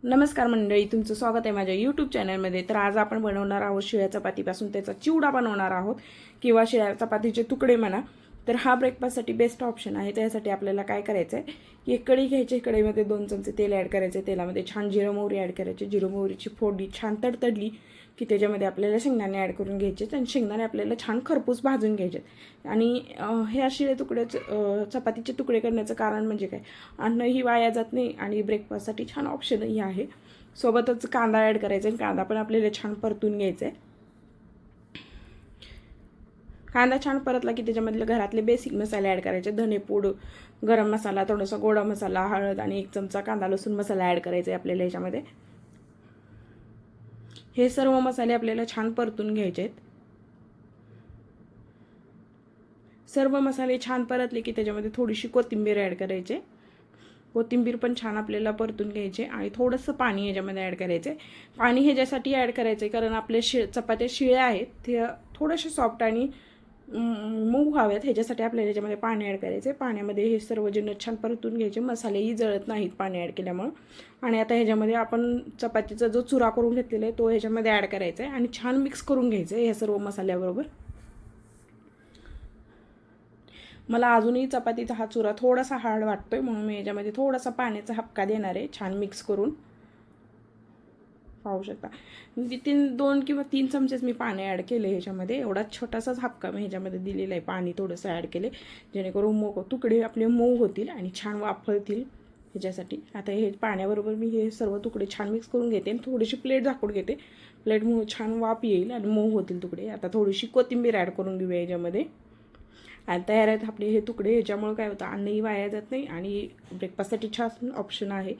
नमस्कार मंडळी, तुमचं स्वागत आहे माझ्या यूट्यूब चॅनलमध्ये. तर आज आपण बनवणार आहोत शिळ्या चपातीपासून त्याचा चिवडा बनवणार आहोत किंवा शिळ्या चपातीचे तुकडे म्हणा. तर हा ब्रेकफास्टसाठी बेस्ट ऑप्शन आहे. त्यासाठी आपल्याला काय करायचं आहे की एक कढई घ्यायची, कढईमध्ये 2 चमचे तेल ॲड करायचे. तेलामध्ये छान जिरं मोहरी ॲड करायची. जिरं मोहरीची फोडणी छान तडतडली की त्याच्यामध्ये आपल्याला शेंगदाणे ॲड करून घ्यायचे आणि शेंगदाणे आपल्याला छान खरपूस भाजून घ्यायचे. आणि हे शिळे चपातीचे तुकडे करण्याचं कारण म्हणजे काय, अन्नही वाया जात नाही आणि ब्रेकफास्टसाठी छान ऑप्शनही आहे. सोबतच कांदा ॲड करायचा आणि कांदा पण आपल्याला छान परतून घ्यायचा आहे. कांदा छान परतला की त्याच्यामधले घरातले बेसिक मसाले ॲड करायचे. धनेपूड, गरम मसाला, थोडासा गोडा मसाला, हळद आणि 1 चमचा कांदा लसूण मसाला ॲड करायचा आहे आपल्याला ह्याच्यामध्ये. हे सर्व मसाले आपल्याला छान परतून घ्यायचे आहेत. सर्व मसाले छान परतले की त्याच्यामध्ये थोडीशी कोथिंबीर ॲड करायची. कोथिंबीर पण छान आपल्याला परतून घ्यायचे आणि थोडंसं पाणी याच्यामध्ये ॲड करायचं आहे. पाणी ह्याच्यासाठी ॲड करायचं आहे कारण आपल्या चपात्या शिळ्या आहेत, ते थोडेसे सॉफ्ट आणि मऊ व्हाव्यात, ह्याच्यासाठी आपल्याला याच्यामध्ये पाणी ॲड करायचं आहे. पाण्यामध्ये हे सर्व जिन्नस छान परतून घ्यायचे. मसालेही जळत नाहीत पाणी ॲड केल्यामुळं. आणि आता ह्याच्यामध्ये आपण चपातीचा जो चुरा करून घेतलेला आहे तो ह्याच्यामध्ये ॲड करायचा आहे आणि छान मिक्स करून घ्यायचं आहे ह्या सर्व मसाल्याबरोबर. मला अजूनही चपातीचा हा चुरा थोडासा हार्ड वाटतोय म्हणून मी याच्यामध्ये थोडासा पाण्याचा हबका देणार आहे, छान मिक्स करून. पाहू शकता 2 किंवा 3 चमचेच मी पाणी ॲड केले ह्याच्यामध्ये. एवढा छोटासाच हबका मी ह्याच्यामध्ये दिलेला आहे. पाणी थोडंसं ॲड केले जेणेकरून तुकडे आपले मऊ होतील आणि छान वाफळतील ह्याच्यासाठी. आता हे पाण्याबरोबर मी हे सर्व तुकडे छान मिक्स करून घेते आणि थोडीशी प्लेट झाकून घेते. प्लेटमुळे छान वाफ येईल आणि मऊ होतील तुकडे. आता थोडीशी कोथिंबीर ॲड करून घेऊया ह्याच्यामध्ये. आणि तयार आहेत आपले हे तुकडे. ह्याच्यामुळे काय होतं, अन्नही वाया जात नाही आणि ब्रेकफास्टसाठी छान ऑप्शन आहे.